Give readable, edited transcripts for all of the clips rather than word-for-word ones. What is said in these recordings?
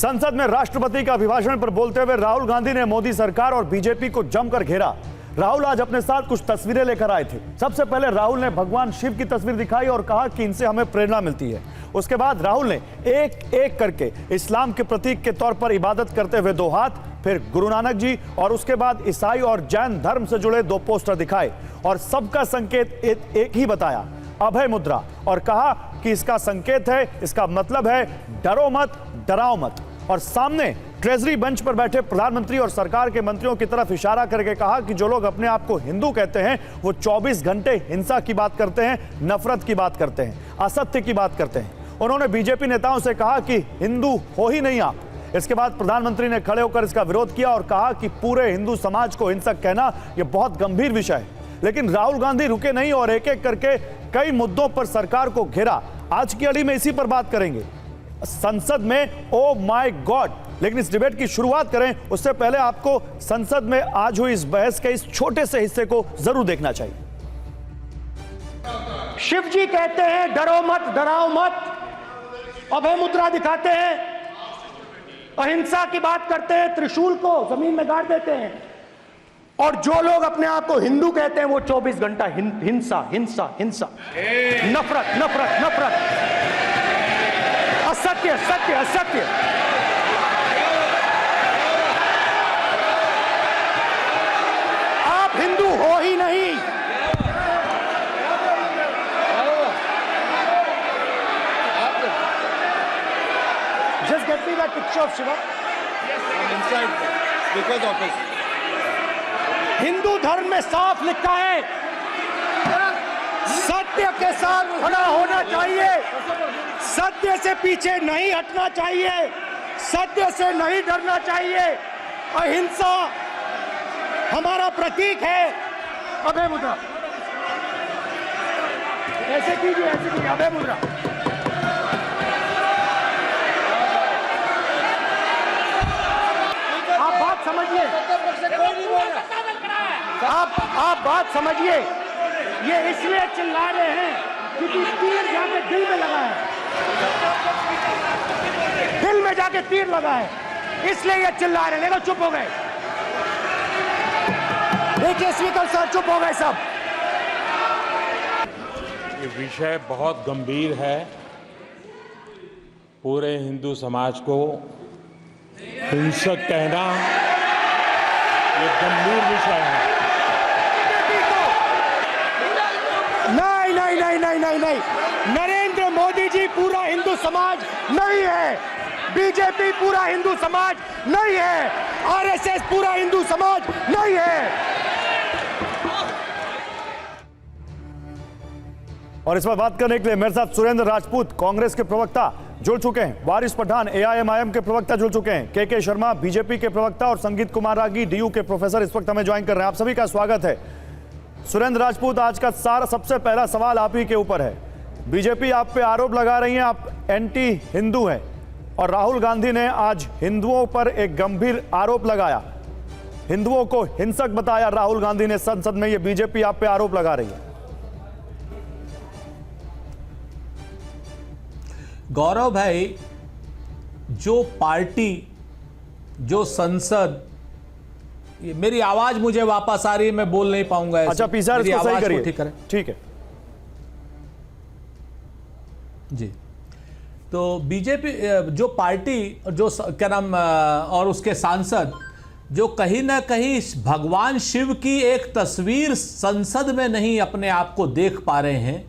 संसद में राष्ट्रपति का अभिभाषण पर बोलते हुए राहुल गांधी ने मोदी सरकार और बीजेपी को जमकर घेरा। राहुल आज अपने साथ कुछ तस्वीरें लेकर आए थे। सबसे पहले राहुल ने भगवान शिव की तस्वीर दिखाई और कहा कि इनसे हमें प्रेरणा मिलती है। उसके बाद राहुल ने एक एक करके इस्लाम के प्रतीक के तौर पर इबादत करते हुए दो हाथ, फिर गुरु नानक जी और उसके बाद ईसाई और जैन धर्म से जुड़े दो पोस्टर दिखाए और सबका संकेत एक ही बताया, अभय मुद्रा, और कहा कि इसका संकेत है, इसका मतलब है डरो मत, डराओ मत। और सामने ट्रेजरी बेंच पर बैठे प्रधानमंत्री और सरकार के मंत्रियों की तरफ इशारा करके कहा कि जो लोग अपने आप को हिंदू कहते हैं वो 24 घंटे हिंसा की बात करते हैं, नफरत की बात करते हैं, असत्य की बात करते हैं। उन्होंने बीजेपी नेताओं से कहा कि हिंदू हो ही नहीं आप। इसके बाद प्रधानमंत्री ने खड़े होकर इसका विरोध किया और कहा कि पूरे हिंदू समाज को हिंसक कहना यह बहुत गंभीर विषय है। लेकिन राहुल गांधी रुके नहीं और एक एक करके कई मुद्दों पर सरकार को घेरा। आज की अड़ी में इसी पर बात करेंगे, संसद में ओ माय गॉड। लेकिन इस डिबेट की शुरुआत करें उससे पहले आपको संसद में आज हुई इस बहस के इस छोटे से हिस्से को जरूर देखना चाहिए। शिव जी कहते हैं डरो मत, डराओ मत, अभय मुद्रा दिखाते हैं, अहिंसा की बात करते हैं, त्रिशूल को जमीन में गाड़ देते हैं, और जो लोग अपने आप को हिंदू कहते हैं वो 24 घंटा हिंसा हिंसा हिंसा, नफरत नफरत नफरत, असत्य सत्य असत्य। आप हिंदू हो ही नहीं। Just get me that picture of Shiva. Yes, I'm inside because of this. Hindu धर्म में साफ लिखा है, सत्य के साथ खड़ा होना चाहिए, सत्य से पीछे नहीं हटना चाहिए, सत्य से नहीं डरना चाहिए। अहिंसा हमारा प्रतीक है। अभय मुद्रा ऐसे कीजिए, ऐसे कीजिए, अभय मुद्रा। आप बात समझिए, आप बात समझिए। ये इसलिए चिल्ला रहे हैं क्योंकि तीर जाके दिल में लगा है, दिल में जाके तीर लगा है, इसलिए ये चिल्ला रहे हैं। देखो चुप हो गए, देखिए स्पीकर सर चुप हो गए सब। ये विषय बहुत गंभीर है। पूरे हिंदू समाज को हिंसक कहना ये गंभीर विषय है। नहीं नहीं नहीं नहीं नहीं नहीं, नरेंद्र मोदी जी पूरा हिंदू समाज नहीं है, बीजेपी पूरा हिंदू समाज नहीं है, आरएसएस पूरा हिंदू समाज नहीं है। और इस पर बात करने के लिए मेरे साथ सुरेंद्र राजपूत कांग्रेस के प्रवक्ता जुड़ चुके हैं, वारिस पठान एआईएमआईएम के प्रवक्ता जुड़ चुके हैं, के शर्मा बीजेपी के प्रवक्ता और संगीत कुमार रागी डीयू के प्रोफेसर इस वक्त हमें ज्वाइन कर रहे हैं। आप सभी का स्वागत है। सुरेंद्र राजपूत, आज का सबसे पहला सवाल आप ही के ऊपर है। बीजेपी आप पे आरोप लगा रही है आप एंटी हिंदू हैं, और राहुल गांधी ने आज हिंदुओं पर एक गंभीर आरोप लगाया, हिंदुओं को हिंसक बताया राहुल गांधी ने संसद में। ये बीजेपी आप पे आरोप लगा रही है। गौरव भाई, जो पार्टी, जो संसद, मेरी आवाज मुझे वापस आ रही है, मैं बोल नहीं पाऊंगा। अच्छा पीसीआर इसको सही करिए, ठीक करें। ठीक है जी। तो बीजेपी जो पार्टी, जो क्या नाम, और उसके सांसद जो कहीं ना कहीं भगवान शिव की एक तस्वीर संसद में नहीं अपने आप को देख पा रहे हैं,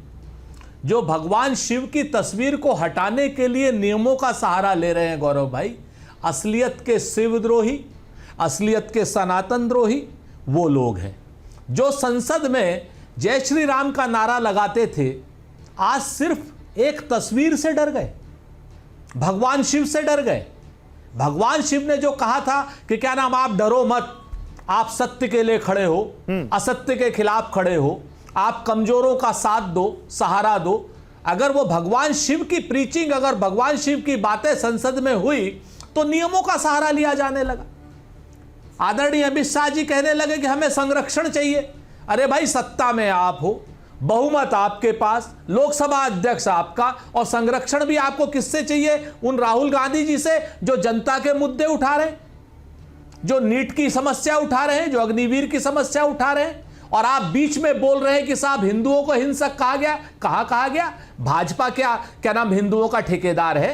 जो भगवान शिव की तस्वीर को हटाने के लिए नियमों का सहारा ले रहे हैं गौरव भाई, असलियत के शिवद्रोही, असलियत के सनातन द्रोही वो लोग हैं जो संसद में जय श्री राम का नारा लगाते थे, आज सिर्फ एक तस्वीर से डर गए, भगवान शिव से डर गए। भगवान शिव ने जो कहा था कि क्या नाम, आप डरो मत, आप सत्य के लिए खड़े हो, असत्य के खिलाफ खड़े हो, आप कमजोरों का साथ दो, सहारा दो। अगर वो भगवान शिव की प्रीचिंग, अगर भगवान शिव की बातें संसद में हुई तो नियमों का सहारा लिया जाने लगा। आदरणीय अमित शाह जी कहने लगे कि हमें संरक्षण चाहिए। अरे भाई, सत्ता में आप हो, बहुमत आपके पास, लोकसभा अध्यक्ष आपका, और संरक्षण भी आपको किससे चाहिए? उन राहुल गांधी जी से जो जनता के मुद्दे उठा रहे हैं, जो नीट की समस्या उठा रहे हैं, जो अग्निवीर की समस्या उठा रहे हैं। और आप बीच में बोल रहे हैं कि साहब हिंदुओं को हिंसक कहा गया। कहा गया? भाजपा क्या नाम हिंदुओं का ठेकेदार है?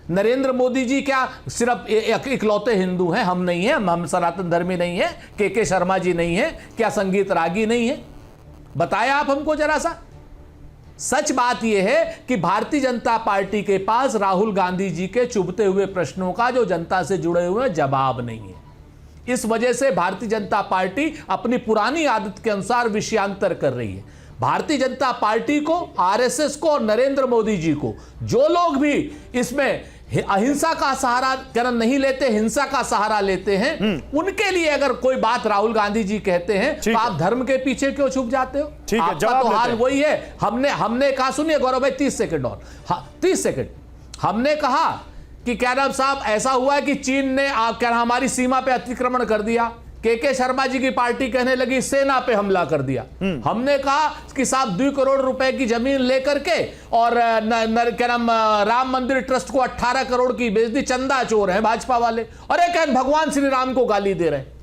नरेंद्र मोदी जी क्या सिर्फ इकलौते हिंदू हैं? हम नहीं हैं, हम सनातन धर्मी नहीं है? के शर्मा जी नहीं है क्या? संगीत रागी नहीं है? बताया आप हमको जरा सा। सच बात यह है कि भारतीय जनता पार्टी के पास राहुल गांधी जी के चुभते हुए प्रश्नों का, जो जनता से जुड़े हुए जवाब नहीं है। इस वजह से भारतीय जनता पार्टी अपनी पुरानी आदत के अनुसार विषयांतर कर रही है। भारतीय जनता पार्टी को, आरएसएस को और नरेंद्र मोदी जी को, जो लोग भी इसमें अहिंसा का सहारा नहीं लेते, हिंसा का सहारा लेते हैं, उनके लिए अगर कोई बात राहुल गांधी जी कहते हैं तो आप धर्म के पीछे क्यों छुप जाते हो? ठीक है, आपका तो हाल वही है। हमने कहा, सुनिए गौरव भाई 30 सेकंड और, 30 सेकंड। हमने कहा कि क्या नाम साहब ऐसा हुआ है कि चीन ने हमारी सीमा पे अतिक्रमण कर दिया। के शर्मा जी की पार्टी कहने लगी सेना पे हमला कर दिया। हमने कहा कि साहब 2 करोड़ रुपए की जमीन लेकर के और क्या नाम राम मंदिर ट्रस्ट को 18 करोड़ की बेच दी। चंदा चोर है भाजपा वाले। और एक भगवान श्री राम को गाली दे रहे हैं।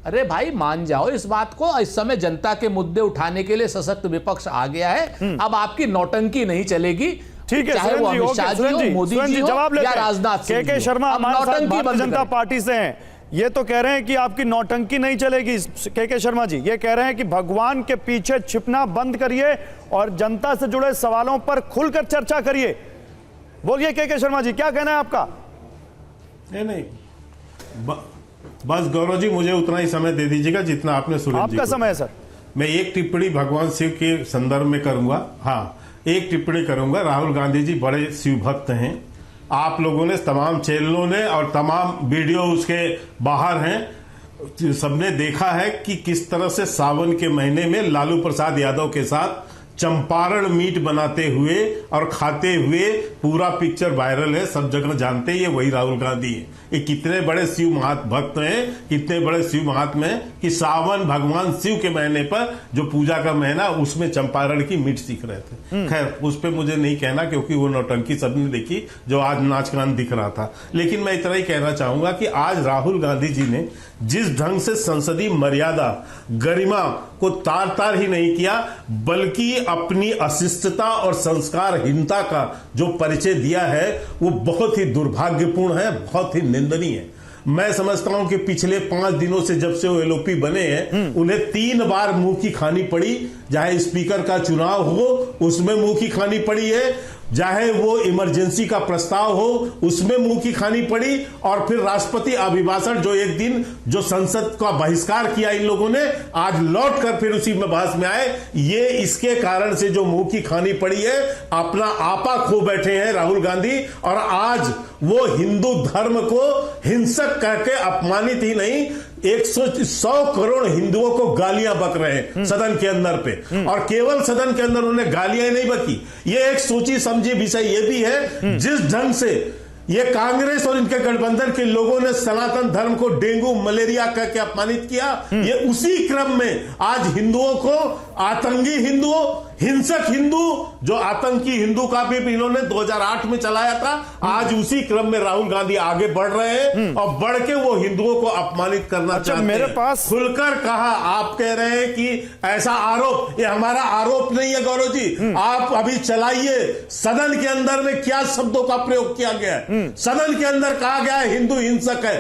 अरे भाई मान जाओ इस बात को। इस समय जनता के मुद्दे उठाने के लिए सशक्त विपक्ष आ गया है। अब आपकी नौटंकी नहीं चलेगी। ठीक है, चाहे वो अमित शाह जी हो, मोदी जी हो या राजनाथ सिंह जी हो। के शर्मा हमारे साथ नौटंकी भारतीय जनता पार्टी से हैं। ये तो कह रहे हैं कि आपकी नौटंकी नहीं चलेगी। के शर्मा जी ये कह रहे हैं कि भगवान के पीछे छिपना बंद करिए और जनता से जुड़े सवालों पर खुलकर चर्चा करिए। बोलिए के शर्मा जी, क्या कहना है आपका? नहीं, बस गौरव जी मुझे उतना ही समय दे दीजिएगा जितना आपने सुरेश जी आपका समय है सर। मैं एक टिप्पणी भगवान शिव के संदर्भ में करूंगा। हाँ, एक टिप्पणी करूंगा। राहुल गांधी जी बड़े शिव भक्त हैं। आप लोगों ने, तमाम चैनलों ने और तमाम वीडियो उसके बाहर हैं, सबने देखा है कि किस तरह से सावन के महीने में लालू प्रसाद यादव के साथ चंपारण मीट बनाते हुए और खाते हुए पूरा पिक्चर वायरल है। सब जगह जानते ही है वही राहुल गांधी है। ये कितने बड़े शिव भक्त हैं, कितने बड़े शिव महात्मा हैं कि सावन भगवान शिव के महीने पर जो पूजा का महीना, उसमें चंपारण की मीट सीख रहे थे। खैर उस पर मुझे नहीं कहना क्योंकि वो नौटंकी सबने देखी जो आज नाच गान दिख रहा था। लेकिन मैं इतना ही कहना चाहूंगा कि आज राहुल गांधी जी ने जिस ढंग से संसदीय मर्यादा, गरिमा को तार तार ही नहीं किया, बल्कि अपनी अशिष्टता और संस्कारहीनता का जो परिचय दिया है वो बहुत ही दुर्भाग्यपूर्ण है, बहुत ही निंदनीय है। मैं समझता हूं कि पिछले 5 दिनों से जब से वो एलओपी बने हैं, उन्हें 3 बार मुंह की खानी पड़ी। चाहे स्पीकर का चुनाव हो उसमें मुंह की खानी पड़ी है, चाहे वो इमरजेंसी का प्रस्ताव हो उसमें मुंह की खानी पड़ी, और फिर राष्ट्रपति अभिभाषण जो एक दिन जो संसद का बहिष्कार किया इन लोगों ने, आज लौट कर फिर उसी में बहस में आए। ये इसके कारण से जो मुंह की खानी पड़ी है, अपना आपा खो बैठे हैं राहुल गांधी। और आज वो हिंदू धर्म को हिंसक कह के अपमानित ही नहीं, 100 करोड़ हिंदुओं को गालियां बक रहे हैं सदन के अंदर पे। और केवल सदन के अंदर उन्हें गालियां नहीं बकी, ये एक सोची समझी विषय ये भी है जिस ढंग से ये कांग्रेस और इनके गठबंधन के लोगों ने सनातन धर्म को डेंगू मलेरिया कह के अपमानित किया। ये उसी क्रम में आज हिंदुओं को आतंकी हिंदुओं, हिंसक हिंदू, जो आतंकी हिंदू का भी इन्होंने 2008 में चलाया था, आज उसी क्रम में राहुल गांधी आगे बढ़ रहे हैं और बढ़ के वो हिंदुओं को अपमानित करना चाहते हैं। मेरे पास खुलकर कहा, आप कह रहे हैं कि ऐसा आरोप, ये हमारा आरोप नहीं है गौरव जी। आप अभी चलाइए सदन के अंदर में क्या शब्दों का प्रयोग किया गया है। सदन के अंदर कहा गया है हिंदू हिंसक है।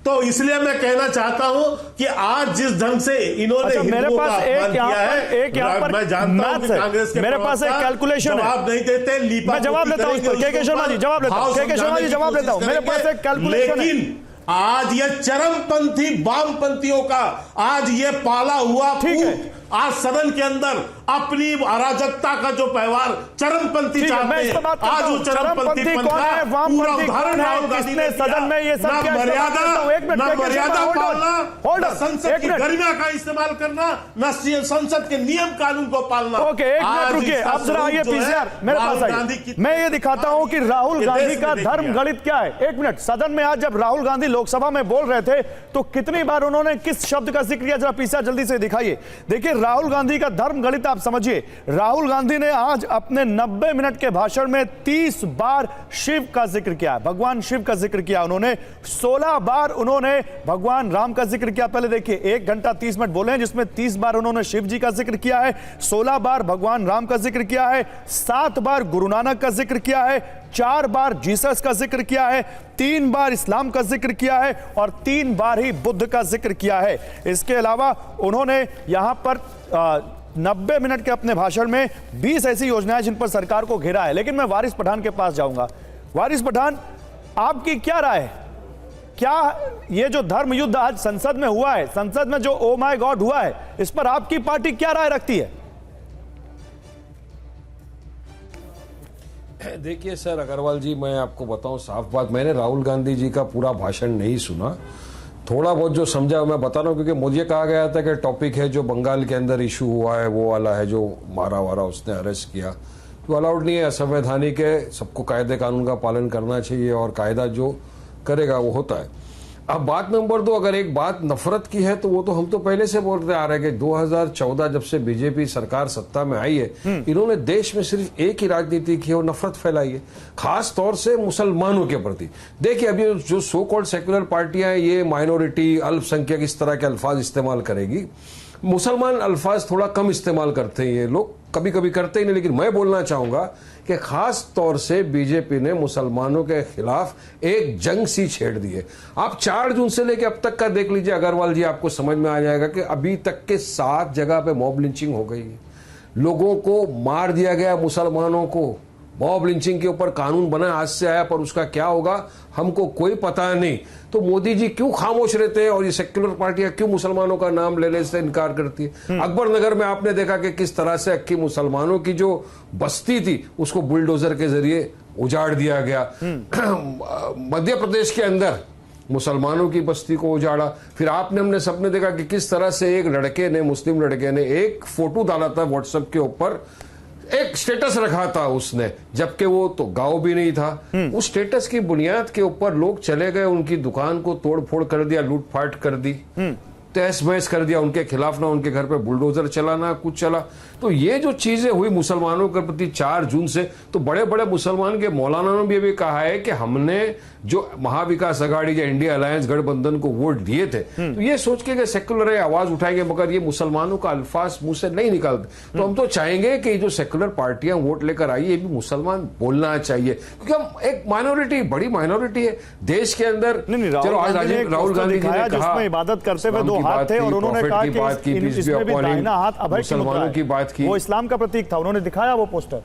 तो इसलिए मैं कहना चाहता हूं कि आज जिस ढंग से इन्होंने हिंदुओं का अपमान किया है, मैं जानता हूं कि कांग्रेस के मेरे पास एक कैलकुलेशन है, जवाब नहीं देते, मैं जवाब लेता हूं, के शर्मा जी जवाब लेता हूं, के शर्मा जी जवाब लेता हूं, मेरे पास एक कैलकुलेशन है। लेकिन आज ये चरमपंथी वामपंथियों का आज ये पाला हुआ फूट आज सदन के अंदर अपनी अराजकता का जो व्यवहार चरमपंथी चाहते हैं, आज वो चरमपंथी पंथ का पूरा उदाहरण राहुल गांधी ने सदन में ये सब ना मर्यादा पालना, न संसद की गरिमा का इस्तेमाल करना, न संसद के नियम कानून को पालना। ओके, एक मिनट रुकिए, अब जरा आइए पीसीआर मेरे पास आइए, मैं ये दिखाता हूं कि राहुल गांधी का धर्म गणित क्या है। एक मिनट, सदन में आज जब राहुल गांधी लोकसभा में बोल रहे थे तो कितनी बार उन्होंने किस शब्द का जिक्र किया, जरा पीसीआर जल्दी से दिखाइए। देखिए राहुल गांधी का धर्म गणित आप समझिए। राहुल गांधी ने आज अपने 90 मिनट के भाषण में 30 बार शिव का जिक्र किया, भगवान शिव का जिक्र किया उन्होंने। 16 बार उन्होंने भगवान राम का जिक्र किया। पहले देखिए, 1 घंटा 30 मिनट बोले हैं जिसमें 30 बार उन्होंने शिव जी का जिक्र किया है, 16 बार भगवान राम का जिक्र किया है, 7 बार गुरु नानक का जिक्र किया है, 4 बार जीसस का जिक्र किया है, 3 बार इस्लाम का जिक्र किया है और 3 बार ही बुद्ध का जिक्र किया है। इसके अलावा उन्होंने यहां पर 90 मिनट के अपने भाषण में 20 ऐसी योजनाएं जिन पर सरकार को घेरा है। लेकिन मैं वारिस पठान के पास जाऊंगा। वारिस पठान, आपकी क्या राय है? क्या ये जो धर्म युद्ध आज संसद में हुआ है, संसद में जो ओ माय गॉड हुआ है, इस पर आपकी पार्टी क्या राय रखती है? देखिए सर अग्रवाल जी, मैं आपको बताऊं साफ बात, मैंने राहुल गांधी जी का पूरा भाषण नहीं सुना, थोड़ा बहुत जो समझा मैं बता रहा हूं, क्योंकि मुझे कहा गया था कि टॉपिक है जो बंगाल के अंदर इशू हुआ है, वो वाला है जो मारा वारा उसने अरेस्ट किया, तो अलाउड नहीं है, असंवैधानिक है, सबको कायदे कानून का पालन करना चाहिए और कायदा जो करेगा वो होता है। अब बात नंबर 2, अगर एक बात नफरत की है तो वो तो हम तो पहले से बोलते आ रहे हैं कि 2014 जब से बीजेपी सरकार सत्ता में आई है, इन्होंने देश में सिर्फ एक ही राजनीति की है और नफरत फैलाई है, खास तौर से मुसलमानों के प्रति। देखिए अभी जो सो कॉल्ड सेक्युलर पार्टियां हैं, ये माइनॉरिटी, अल्पसंख्यक इस तरह के अल्फाज इस्तेमाल करेगी। मुसलमान अल्फाज थोड़ा कम इस्तेमाल करते हैं ये लोग, कभी कभी करते ही नहीं, लेकिन मैं बोलना चाहूंगा कि खास तौर से बीजेपी ने मुसलमानों के खिलाफ एक जंग सी छेड़ दी है। आप 4 जून से लेकर अब तक का देख लीजिए अग्रवाल जी, आपको समझ में आ जाएगा कि अभी तक के 7 जगह पे मॉब लिंचिंग हो गई है, लोगों को मार दिया गया, मुसलमानों को। मॉब लिंचिंग के ऊपर कानून बना आज से आया, पर उसका क्या होगा हमको कोई पता नहीं। तो मोदी जी क्यों खामोश रहते हैं और ये सेक्युलर पार्टियां क्यों मुसलमानों का नाम लेने से इनकार करती है? अकबर नगर में आपने देखा कि किस तरह से अक्की मुसलमानों की जो बस्ती थी उसको बुलडोजर के जरिए उजाड़ दिया गया। मध्य प्रदेश के अंदर मुसलमानों की बस्ती को उजाड़ा। फिर हमने सबने देखा कि किस तरह से एक लड़के ने, मुस्लिम लड़के ने एक फोटो डाला था व्हाट्सएप के ऊपर, एक स्टेटस रखा था उसने, जबकि वो तो गांव भी नहीं था। उस स्टेटस की बुनियाद के ऊपर लोग चले गए, उनकी दुकान को तोड़फोड़ कर दिया, लूटपाट कर दी, तहस बहस कर दिया उनके खिलाफ, ना उनके घर पे बुलडोजर चला ना कुछ चला। तो ये जो चीजें हुई मुसलमानों के प्रति 4 जून से, तो बड़े बड़े मुसलमान के मौलाना ने भी अभी कहा है कि हमने जो महाविकास अघाड़ी या इंडिया अलायंस गठबंधन को वोट दिए थे, तो ये सोच के सेक्युलर आवाज उठाएंगे, मगर ये मुसलमानों का अल्फाज मुंह से नहीं निकालते। तो हम तो चाहेंगे कि जो सेक्युलर पार्टियां वोट लेकर आई, ये भी मुसलमान बोलना चाहिए, क्योंकि हम एक माइनॉरिटी, बड़ी माइनॉरिटी है देश के अंदर। चलो आज राहुल गांधी जी ने कहा इबादत करते हुए 2 हाथ थे और उन्होंने कहा कि इसमें भी दाहिना हाथ अभय की मुद्रा है। की बात की, वो इस्लाम का प्रतीक था, उन्होंने दिखाया वो पोस्टर।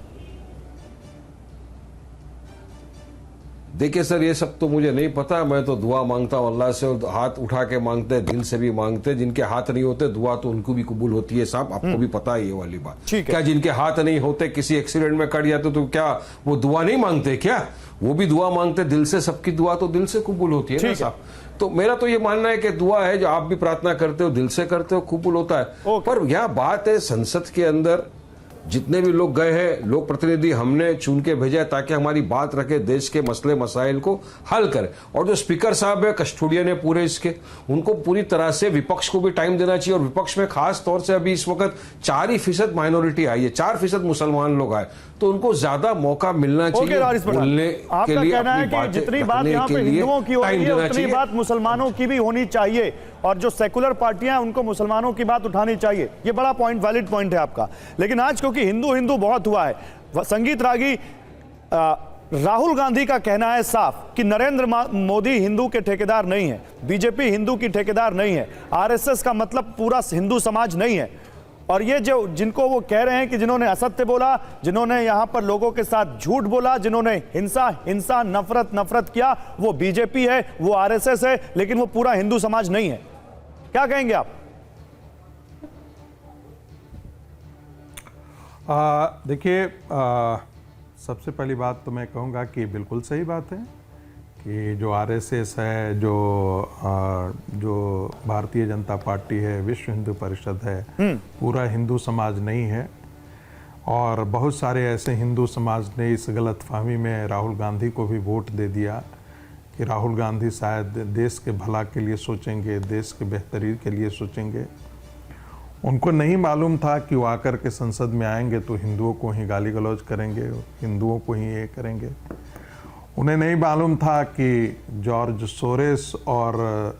देखिए सर, ये सब तो मुझे नहीं पता, मैं तो दुआ मांगता हूँ अल्लाह से, और हाथ उठा के मांगते हैं, दिल से भी मांगते हैं। जिनके हाथ नहीं होते दुआ तो उनको भी कबूल होती है साहब, आपको भी पता है ये वाली बात। क्या जिनके हाथ नहीं होते, किसी एक्सीडेंट में कट जाते, तो क्या वो दुआ नहीं मांगते? क्या वो भी दुआ मांगते दिल से? सबकी दुआ तो दिल से कबूल होती है ना साहब। तो मेरा तो ये मानना है कि दुआ है जो आप भी प्रार्थना करते हो, दिल से करते हो, कबूल होता है। पर यह बात है, संसद के अंदर जितने भी लोग गए हैं, लोक प्रतिनिधि हमने चुन के भेजा है ताकि हमारी बात रखे, देश के मसले मसाइल को हल करे। और जो स्पीकर साहब है, कस्टोडियन है पूरे इसके, उनको पूरी तरह से विपक्ष को भी टाइम देना चाहिए। और विपक्ष में खास तौर से अभी इस वक्त 4% माइनॉरिटी आई है, 4% मुसलमान लोग आए, तो उनको ज्यादा मौका मिलना चाहिए बोलने के लिए, अपनी बातें जितनी बात यहाँ पे हिंदुओं की हो रही है उतनी बात मुसलमानों की भी होनी चाहिए, और जो सेकुलर पार्टियां उनको मुसलमानों की बात उठानी चाहिए। ये बड़ा पॉइंट, वैलिड पॉइंट है आपका। लेकिन आज क्योंकि हिंदू बहुत हुआ है, संगीत रागी राहुल गांधी का कहना है साफ कि नरेंद्र मोदी हिंदू के ठेकेदार नहीं है, बीजेपी हिंदू की ठेकेदार नहीं है, आरएसएस का मतलब पूरा हिंदू समाज नहीं है। और ये जो जिनको वो कह रहे हैं कि जिन्होंने असत्य बोला, जिन्होंने यहां पर लोगों के साथ झूठ बोला, जिन्होंने हिंसा नफरत किया, वो बीजेपी है, वो आरएसएस है, लेकिन वो पूरा हिंदू समाज नहीं है। क्या कहेंगे आप? देखिए, सबसे पहली बात तो मैं कहूँगा कि बिल्कुल सही बात है कि जो आरएसएस है, जो भारतीय जनता पार्टी है, विश्व हिंदू परिषद है, पूरा हिंदू समाज नहीं है। और बहुत सारे ऐसे हिंदू समाज ने इस गलतफहमी में राहुल गांधी को भी वोट दे दिया कि राहुल गांधी शायद देश के भला के लिए सोचेंगे, देश के बेहतरी के लिए सोचेंगे। उनको नहीं मालूम था कि वो आकर के संसद में आएंगे तो हिंदुओं को ही गाली गलौज करेंगे, हिंदुओं को ही ये करेंगे। उन्हें नहीं मालूम था कि जॉर्ज सोरेस और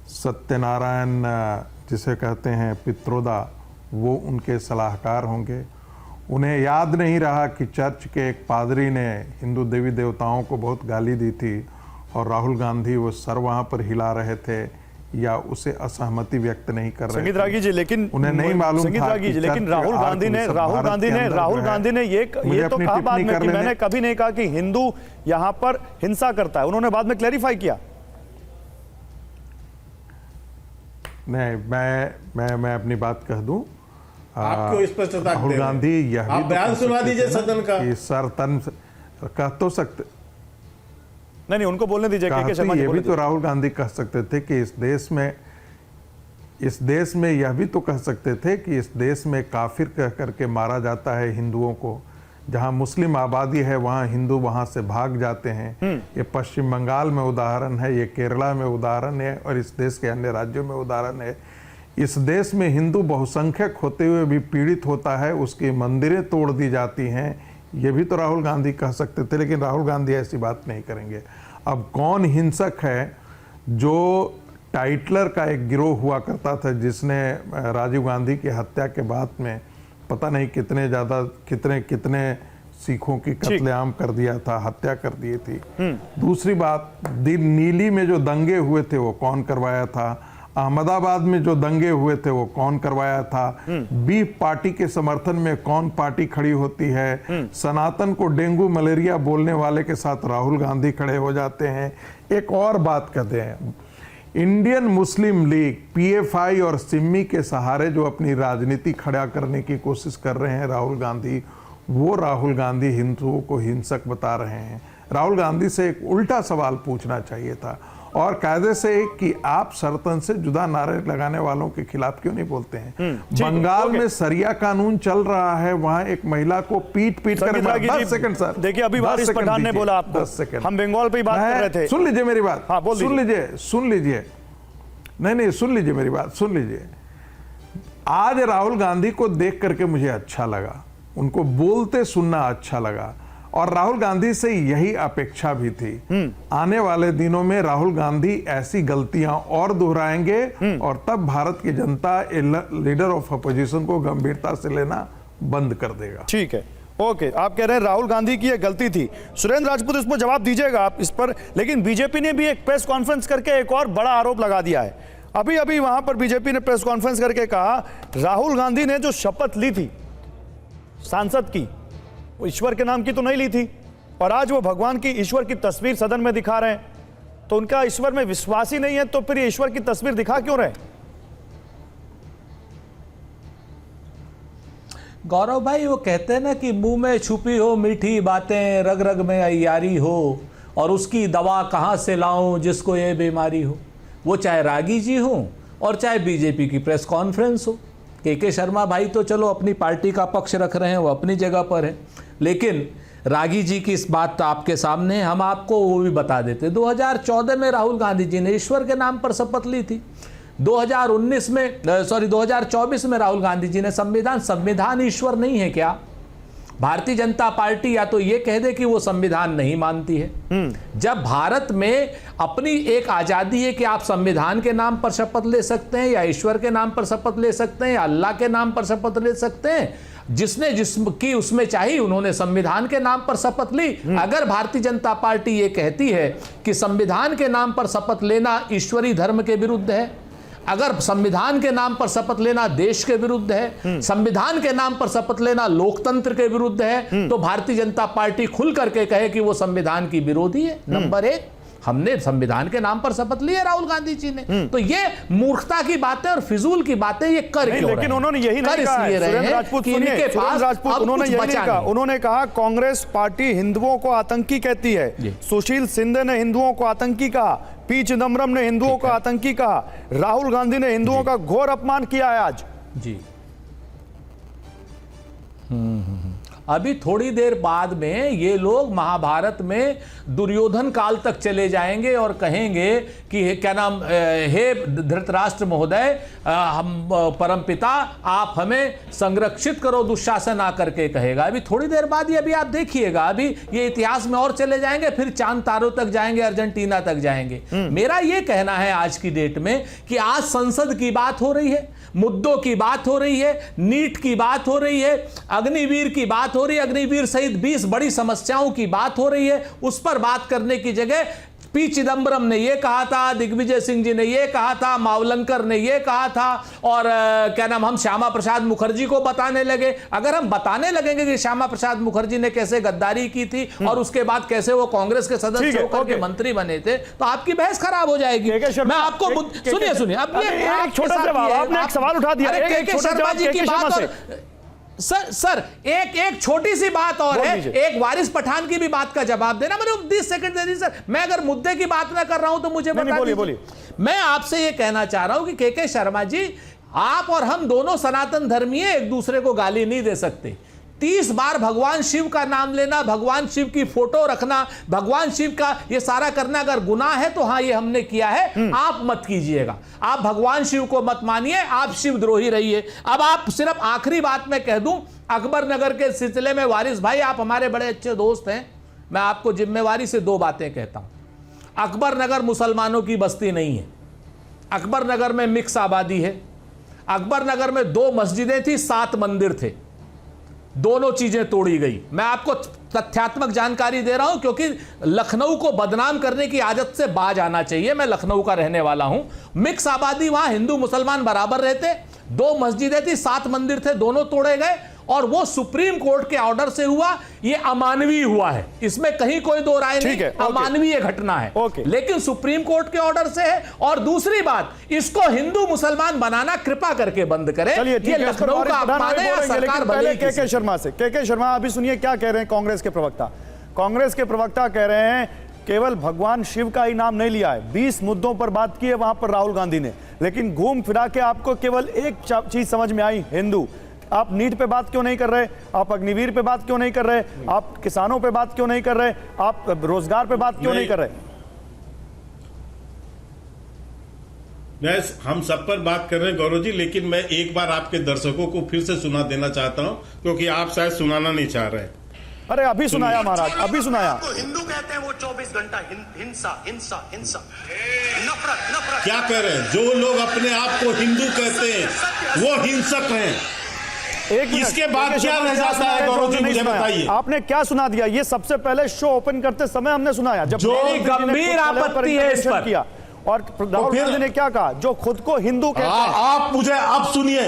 सत्यनारायण जिसे कहते हैं पित्रोदा, वो उनके सलाहकार होंगे। उन्हें याद नहीं रहा कि चर्च के एक पादरी ने हिंदू देवी देवताओं को बहुत गाली दी थी और राहुल गांधी वो सर वहाँ पर हिला रहे थे या उसे असहमति व्यक्त नहीं कर रहे संगीत थे। रागी जी, लेकिन उन्हें नहीं मालूम संगीत था रागी कि जी, लेकिन चर्च राहुल के गांधी ने आर्क राहुल भारत गांधी के ने अंदर राहुल जो है, गांधी ने ये मुझे तो अपनी कहा बाद टिप्पणी में कि करने मैंने में- कभी नहीं कहा कि हिंदू यहाँ पर हिंसा करता है। उन्होंने बाद में क्लैरिफाई किया। नहीं, मैं अपनी बात कह दूं। आप क्यों स्पष्टता राहुल दे रहे हैं? गांधी यह भी आप तो बयान कह सुना सकते दीजिए थे ना सदन का। कि सर तन कह तो सकते, नहीं, उनको बोलने दीजिए। कहा के तो शर्मा जी ये बोलने भी तो राहुल गांधी कह सकते थे कि इस देश में यह भी तो कह सकते थे कि इस देश में काफिर कह करके मारा जाता है हिंदुओं को। जहां मुस्लिम आबादी है वहां हिंदू वहां से भाग जाते हैं। ये पश्चिम बंगाल में उदाहरण है, ये केरला में उदाहरण है और इस देश के अन्य राज्यों में उदाहरण है। इस देश में हिंदू बहुसंख्यक होते हुए भी पीड़ित होता है, उसकी मंदिरें तोड़ दी जाती हैं। ये भी तो राहुल गांधी कह सकते थे, लेकिन राहुल गांधी ऐसी बात नहीं करेंगे। अब कौन हिंसक है? जो टाइटलर का एक गिरोह हुआ करता था जिसने राजीव गांधी की हत्या के बाद में पता नहीं कितने सिखों की कत्लेआम कर दिया था, हत्या कर दी थी। दूसरी बात, नीली में जो दंगे हुए थे वो कौन करवाया था? अहमदाबाद में जो दंगे हुए थे वो कौन करवाया था? बीफ पार्टी के समर्थन में कौन पार्टी खड़ी होती है? सनातन को डेंगू मलेरिया बोलने वाले के साथ राहुल गांधी खड़े हो जाते हैं। एक और बात कहते हैं, इंडियन मुस्लिम लीग पीएफआई और सिम्मी के सहारे जो अपनी राजनीति खड़ा करने की कोशिश कर रहे हैं राहुल गांधी, वो राहुल गांधी हिंदुओं को हिंसक बता रहे हैं। राहुल गांधी से एक उल्टा सवाल पूछना चाहिए था और कायदे से कि आप सरतन से जुदा नारे लगाने वालों के खिलाफ क्यों नहीं बोलते हैं? बंगाल में सरिया कानून चल रहा है, वहां एक महिला को पीट कर 10 सेकंड सर, देखिए अभी वारिस पठान ने बोला आपको, 10 सेकंड, हम बंगाल पे ही बात कर रहे थे। सुन लीजिए मेरी बात। हाँ, बोल सुन लीजिए नहीं सुन लीजिए मेरी बात, सुन लीजिए। आज राहुल गांधी को देख करके मुझे अच्छा लगा, उनको बोलते सुनना अच्छा लगा और राहुल गांधी से यही अपेक्षा भी थी। आने वाले दिनों में राहुल गांधी ऐसी गलतियां और दोहराएंगे और तब भारत की जनता लीडर ऑफ अपोजिशन को गंभीरता से लेना बंद कर देगा। ठीक है, ओके। आप कह रहे हैं राहुल गांधी की यह गलती थी। सुरेंद्र राजपूत इस पर जवाब दीजिएगा आप इस पर। लेकिन बीजेपी ने भी एक प्रेस कॉन्फ्रेंस करके एक और बड़ा आरोप लगा दिया है। अभी वहां पर बीजेपी ने प्रेस कॉन्फ्रेंस करके कहा राहुल गांधी ने जो शपथ ली थी सांसद की, वो ईश्वर के नाम की तो नहीं ली थी और आज वो भगवान की ईश्वर की तस्वीर सदन में दिखा रहे हैं। तो उनका ईश्वर में विश्वास ही नहीं है, तो फिर ये ईश्वर की तस्वीर दिखा क्यों रहे? गौरव भाई, वो कहते हैं ना कि मुंह में छुपी हो मीठी बातें, रग रग में अय्यारी हो और उसकी दवा कहाँ से लाऊं जिसको ये बीमारी हो। वो चाहे रागी जी हो और चाहे बीजेपी की प्रेस कॉन्फ्रेंस हो। के शर्मा भाई तो चलो अपनी पार्टी का पक्ष रख रहे हैं, वो अपनी जगह पर है, लेकिन रागी जी की इस बात तो आपके सामने, हम आपको वो भी बता देते। 2014 में राहुल गांधी जी ने ईश्वर के नाम पर शपथ ली थी। 2024 में राहुल गांधी जी ने संविधान ईश्वर नहीं है क्या? भारतीय जनता पार्टी या तो ये कह दे कि वो संविधान नहीं मानती है। जब भारत में अपनी एक आजादी है कि आप संविधान के नाम पर शपथ ले सकते हैं या ईश्वर के नाम पर शपथ ले सकते हैं या अल्लाह के नाम पर शपथ ले सकते हैं, जिसने जिसकी उसमें चाहिए उन्होंने संविधान के नाम पर शपथ ली। अगर भारतीय जनता पार्टी ये कहती है कि संविधान के नाम पर शपथ लेना ईश्वरीय धर्म के विरुद्ध है, अगर संविधान के नाम पर शपथ लेना देश के विरुद्ध है, संविधान के नाम पर शपथ लेना लोकतंत्र के विरुद्ध है, तो भारतीय जनता पार्टी खुल करके कहे कि वो संविधान की विरोधी है। नंबर एक, हमने संविधान के नाम पर शपथ ली है राहुल गांधी जी ने, तो ये मूर्खता की बातें और फिजूल की बातें ये कर क्यों रहे हैं? लेकिन उन्होंने यही नहीं कहा। सुरेंद्र राजपूत सुनिए, सुरेंद्र राजपूत उन्होंने यही नहीं कहा। उन्होंने कहा कांग्रेस पार्टी हिंदुओं को आतंकी कहती है, सुशील शिंदे ने हिंदुओं को आतंकी कहा, पी चिदम्बरम ने हिंदुओं को आतंकी कहा, राहुल गांधी ने हिंदुओं का घोर अपमान किया है आज। जी अभी थोड़ी देर बाद में ये लोग महाभारत में दुर्योधन काल तक चले जाएंगे और कहेंगे कि क्या नाम, हे धृतराष्ट्र महोदय, हम परमपिता आप हमें संरक्षित करो दुशासन आकर के कहेगा। अभी थोड़ी देर बाद ये, अभी आप देखिएगा, अभी ये इतिहास में और चले जाएंगे, फिर चांद तारों तक जाएंगे, अर्जेंटीना तक जाएंगे। मेरा ये कहना है आज की डेट में कि आज संसद की बात हो रही है, मुद्दों की बात हो रही है, नीट की बात हो रही है, अग्निवीर की बात हो रही है, अग्निवीर सहित 20 बड़ी समस्याओं की बात हो रही है। उस पर बात करने की जगह पी चिदंबरम ने यह कहा था, दिग्विजय सिंह जी ने यह कहा था, मावलंकर ने यह कहा था, और क्या नाम, हम श्यामा प्रसाद मुखर्जी को बताने लगे। अगर हम बताने लगेंगे कि श्यामा प्रसाद मुखर्जी ने कैसे गद्दारी की थी और उसके बाद कैसे वो कांग्रेस के सदस्य होकर के मंत्री बने थे, तो आपकी बहस खराब हो जाएगी। मैं आपको सुनिए अब ये छोटा जवाब, आपने एक सवाल उठा दिया, एक छोटा जवाब की बात। सर एक छोटी सी बात और है, एक वारिस पठान की भी बात का जवाब देना। मैंने 20 सेकंड दे दी सर, मैं अगर मुद्दे की बात ना कर रहा हूं तो मुझे बता दीजिए। मैं आपसे ये कहना चाह रहा हूं कि के शर्मा जी, आप और हम दोनों सनातन धर्मी हैं, एक दूसरे को गाली नहीं दे सकते। 30 बार भगवान शिव का नाम लेना, भगवान शिव की फोटो रखना, भगवान शिव का ये सारा करना अगर गुनाह है तो हाँ, ये हमने किया है, आप मत कीजिएगा। आप भगवान शिव को मत मानिए, आप शिवद्रोही रहिए। अब आप सिर्फ आखिरी बात मैं कह दूं, अकबर नगर के सिलसिले में वारिस भाई, आप हमारे बड़े अच्छे दोस्त हैं, मैं आपको जिम्मेवारी से 2 बातें कहता हूं। अकबर नगर मुसलमानों की बस्ती नहीं है, अकबर नगर में मिक्स आबादी है। अकबर नगर में 2 मस्जिदें थी, 7 मंदिर थे, दोनों चीजें तोड़ी गई। मैं आपको तथ्यात्मक जानकारी दे रहा हूं क्योंकि लखनऊ को बदनाम करने की आदत से बाज आना चाहिए। मैं लखनऊ का रहने वाला हूं। मिक्स आबादी, वहां हिंदू मुसलमान बराबर रहते, 2 मस्जिदें थी, 7 मंदिर थे, दोनों तोड़े गए, और वो सुप्रीम कोर्ट के ऑर्डर से हुआ। ये अमानवीय हुआ है, इसमें कहीं कोई दो राय नहीं, अमानवीय घटना है, लेकिन सुप्रीम कोर्ट के ऑर्डर से है। और दूसरी बात, इसको हिंदू मुसलमान बनाना कृपा करके बंद करें। ये लखनऊ का अपमान है या सरकार भले। के शर्मा से, के शर्मा अभी सुनिए क्या कह रहे हैं कांग्रेस के प्रवक्ता। कांग्रेस के प्रवक्ता कह रहे हैं केवल भगवान शिव का ही नाम नहीं लिया है, 20 मुद्दों पर बात की है वहां पर राहुल गांधी ने, लेकिन घूम फिरा के आपको केवल एक चीज समझ में आई, हिंदू। आप नीट पे बात क्यों नहीं कर रहे, आप अग्निवीर पे बात क्यों नहीं कर रहे, आप किसानों पे बात क्यों नहीं कर रहे, आप रोजगार पे बात क्यों नहीं कर रहे? हम सब पर बात कर रहे हैं गौरव जी, लेकिन मैं एक बार आपके दर्शकों को फिर से सुना देना चाहता हूं क्योंकि आप शायद सुनाना नहीं चाह रहे। अरे अभी सुनाया महाराज, अभी सुनाया। हिंदू कहते हैं वो 24 घंटा हिंसा हिंसा हिंसा, नफरत नफरत। क्या कह रहे हैं? जो लोग अपने आप को हिंदू कहते हैं वो हिंसक हैं। इसके बाद क्या रह जाता है गौरव जी, मुझे बताइए। आपने क्या सुना दिया? ये सबसे पहले शो ओपन करते समय हमने सुनाया, जब गंभीर आपत्ति है इस पर किया, और राहुल गांधी ने क्या कहा, जो खुद को हिंदू कहते हैं। आप मुझे अब सुनिए,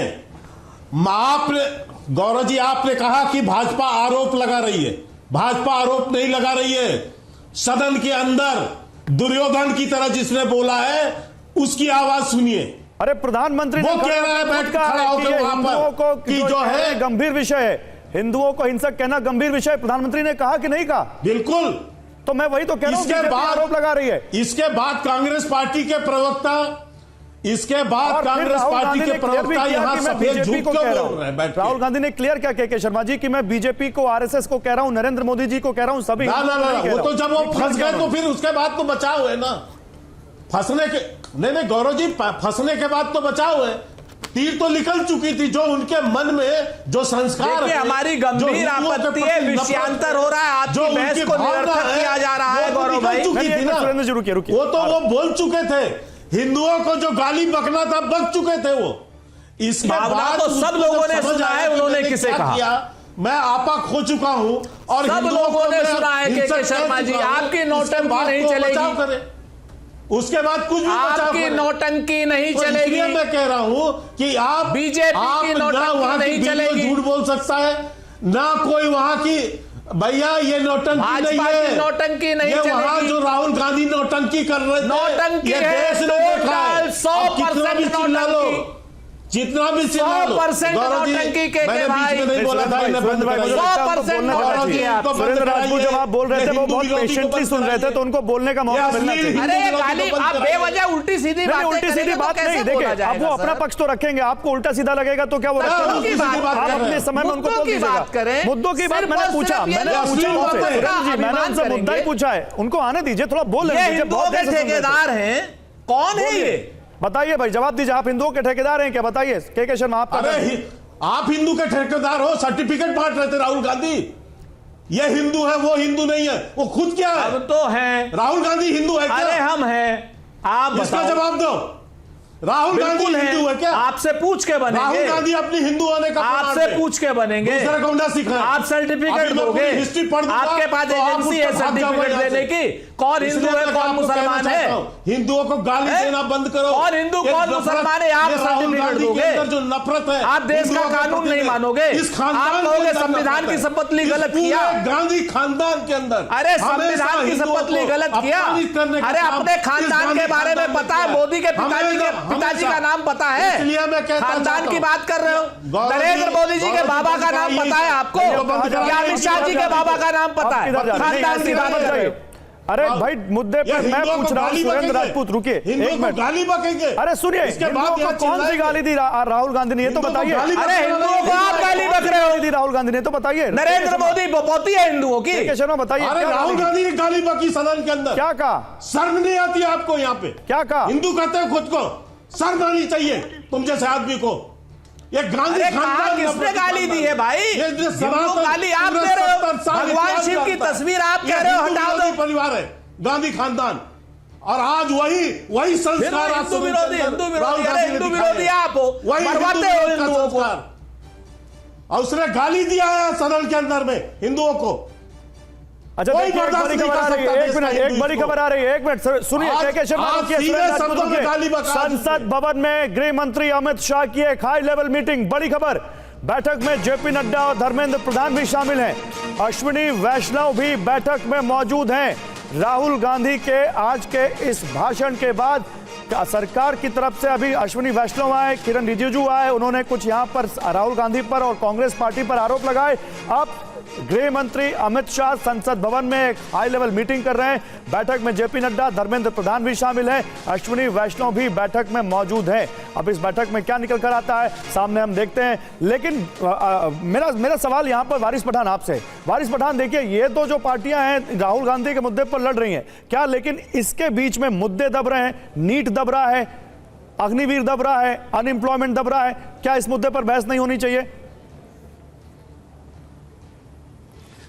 आपने गौरव जी आपने कहा कि भाजपा आरोप लगा रही है। भाजपा आरोप नहीं लगा रही है। सदन के अंदर दुर्योधन की तरह जिसने बोला है उसकी आवाज सुनिए। अरे प्रधानमंत्री वो कह रहा है बैठ खड़ा होकर वहां पर कि जो है गंभीर विषय है, हिंदुओं को हिंसक कहना गंभीर विषय, प्रधानमंत्री ने कहा कि नहीं कहा? बिल्कुल। तो मैं वही तो कह रहा हूं, इसके बाद आरोप लगा रही है। इसके बाद कांग्रेस पार्टी के प्रवक्ता, इसके बाद कांग्रेस पार्टी के प्रवक्ता यहां सफेद झूठ क्यों बोल रहे हैं? राहुल गांधी ने क्लियर क्या के शर्मा जी कि मैं बीजेपी को, आरएसएस को कह रहा हूं, नरेंद्र मोदी जी को कह रहा हूं, सभी। वो तो जब वो फंस गए तो फिर उसके बाद तो बचाव है ना, फंसने के नहीं गौरव जी, फंसने के बाद तो बचाव है। तीर तो निकल चुकी थी, जो उनके मन में जो संस्कार है, हमारी गंभीर आपत्ति है, विषयांतर हो रहा है, आपकी बहस को निरर्थक किया जा रहा है गौरव भाई। रुकिए, वो तो वो बोल चुके थे, हिंदुओं को जो गाली बकना था बक चुके थे वो। इसके बाद तो सब लोगों ने सुना है, उन्होंने किसे कहा? मैं आपा खो चुका हूं और सब लोगों ने सुना है के शर्मा जी, आपकी नौटंकी नहीं चलेगी। उसके बाद कुछ भी आपकी नौटंकी नहीं चलेगी। मैं कह रहा हूं कि आप बीजेपी की नौटंकी नहीं चलेगी। झूठ बोल सकता है ना कोई वहां की, भैया ये नौटंकी नहीं है, नौटंकी नहीं चलेगी। वहां जो राहुल गांधी नौटंकी कर रहे थे, नौटंकी ये है, देश ने देखा है। 100% नौटंकी। जितना भी चिल्ला लो। 100% गौरव जी, नौटंकी के मैंने बीच भाई। में नहीं बोला था, इन्हें बंद कराइए। 100% नौटंकी है। सुरेंद्र राजपूत जब आप बोल रहे थे वो बहुत पेशेंटली सुन रहे थे, तो उनको बोलने का मौका मिलना चाहिए। अरे ये गाली आप बेवजह उल्टी सीधी नहीं, बातें उल्टी सीधी करेंगे तो बात कैसे नहीं। बोला देखिए, अब जाएगा, वो अपना सर? पक्ष तो रखेंगे, आपको उल्टा सीधा लगेगा तो क्या वो मुद्दों की रखेंगे? बात आप करें। अपने समय में उनको मुद्दों बोल की दीजिएगा। बात करें। मुद्दों की बात सिर्फ मैंने और पूछा, सिर्फ ये मैंने लोग पूछा मुद्दों उनसे, का सुरेंद्र जी, मैंने अभिमान उनसे मुद्दा ही करेंगे। पूछा है, उनको आने दीजिए, थोड़ा बोल ये लेने दीजिए। हिंदुओं बहुत के देर से सुन रहे थे। ठेकेदार हैं, कौन है ये? बताइए भाई, जवाब दीजिए। आप हिंदुओं के ठेकेदार हैं क्या? बताइए। के शर्मा, आप अरे आप हिंदू के ठेकेदार हो, सर्टिफिकेट बांट रहे थे राहुल गांधी। ये हिंदू है, वो हिंदू नहीं है, वो खुद क्या है? अब तो हैं। राहुल गांधी हिंदू है क्या? अरे हम हैं, आप इसका बताओ। जवाब दो। राहुल गांधी बिल्कुल हिंदू है क्या? आपसे पूछ के राहुल बनेंगे, गांधी अपनी हिंदू होने का प्रमाण आपसे दे। पूछ के बनेंगे। दूसरा कौन सिखाए? आप सर्टिफिकेट दोगे, हिस्ट्री पढ़ दूंगा, आपके पास तो आप एजेंसी है उसका भाग जाओगे सर्टिफिकेट यहाँ देने से। की। कौन हिंदू इसलिए है, मैं कौन आपको मुसलमान कहना है? चाहता हूं, हिंदुओं को गाली हैं? देना बंद करो। कौन हिंदू, ये कौन नफरत- मुसलमान है? आप ये राहुल सर्टिफिकेट गांधी के दोगे। अंदर जो नफरत है, आप देश का हिंदुओं के कानून प्रति नहीं है। मानोगे। इस खानदान आप के कहोगे अंदर संविधान नफरत की है। शपथ ली इस गलत पूरे किया। गांधी खानदान के अंदर अरे हमेशा संविधान की हिंदुओं शपथ ली को गलत किया। अपमानित करने का अरे काम अपने इस खानदान गांधी के बारे में खानदान ने पता है? किया। मोदी के पिताजी हमेशा- का नाम पता है? इसलिए मैं कहता खानदान चाहता की हूं। बात कर रहे हो? गौरव जी- नरेंद्र मोदी जी के गौरव जी बाबा का नाम बताइए पता है इसे। आपको? ये बंद क्या कराइए, अमित शाह जी के बाबा का नाम पता आप है? किधर जा रहे हैं? खानदान नहीं, की ऐसी बात बात कर रहे नहीं। हो। अरे भाई, मुद्दे ये पर मैं हिंदुओं को पूछ रहा हूँ गाली सुरेंद्र बकेंगे। राजपूत, रुकिए हिंदुओं एक को मिनट। गाली बकेंगे। अरे सुनिए, इसके हिंदुओं बाद को यहाँ कौन सी चिल्लाएंगे। गाली दी राहुल गांधी ने, ये तो हिंदुओं को बताइए। गाली अरे हिंदुओं को आप गाली बक रहे हो। दी राहुल गांधी ने, तो बताइए। नरेंद्र मोदी पोती है हिंदुओं की। के शर्मा, बताइए। अरे क्या राहुल गाली दी? गांधी ने गाली बकी सदन के अंदर। क्या कहा? शर्म नहीं आती आपको? यहाँ पे क्या कहा? हिंदू कहते हो खुद को, शर्म आनी चाहिए तुम जैसे आदमी को। ये गांधी अरे कहा खानदान किसने गाली दी है भाई? ये जो हिंदू सनातन गाली आप पूरे दे रहे हो। 70 साल भगवान इतिहास शिव की जानता है। तस्वीर आप ये कह रहे हो, हिंदू हटा विरोधी दो। परिवार है गांधी खानदान, और आज वही संस्कार आज हिंदू सुनील विरोधी, चंद्र हिंदू राहुल विरोधी, गांधी अरे ने हिंदू दिखाया विरोधी है। आप हो, वही मरवाते हिंदू हो विरोध का हिंदुओं को। संस्कार। और उसने गाली दिया है सदन के अंदर में हिंदुओं को। अच्छा, कोई देखिए, एक बर्दाश्त बड़ी नहीं खबर आ कर रही है। सकता एक मिनट, देश का एक बड़ी हिंदू खबर आ रही है। एक मिनट सुनिए, आज- के शर्मा, आज रुकिए, सीधे सुरेंद्र राजपूत, शब्दों में रुकिए। गाली बका दी। संसद भवन में गृह मंत्री अमित शाह की एक हाई लेवल मीटिंग, बड़ी खबर। बैठक में जेपी नड्डा और धर्मेंद्र प्रधान भी शामिल हैं। अश्विनी वैष्णव भी बैठक में मौजूद हैं। राहुल गांधी के आज के इस भाषण के बाद सरकार की तरफ से अभी अश्विनी वैष्णव आए, किरण रिजिजू आए, उन्होंने कुछ यहां पर राहुल गांधी पर और कांग्रेस पार्टी पर आरोप लगाए। अब गृह मंत्री अमित शाह संसद भवन में एक हाई लेवल मीटिंग कर रहे हैं। बैठक में जेपी नड्डा, धर्मेंद्र प्रधान भी शामिल हैं, अश्विनी वैष्णव भी बैठक में मौजूद हैं। अब इस बैठक में क्या निकल कर आता है सामने हम देखते हैं। लेकिन मेरा सवाल यहां पर वारिस पठान आपसे। वारिस पठान, देखिए, ये तो जो पार्टियां हैं राहुल गांधी के मुद्दे पर लड़ रही हैं, क्या लेकिन इसके बीच में मुद्दे दब रहे हैं? नीट दब रहा है, अग्निवीर दब रहा है, अनएम्प्लॉयमेंट दब रहा है, क्या इस मुद्दे पर बहस नहीं होनी चाहिए?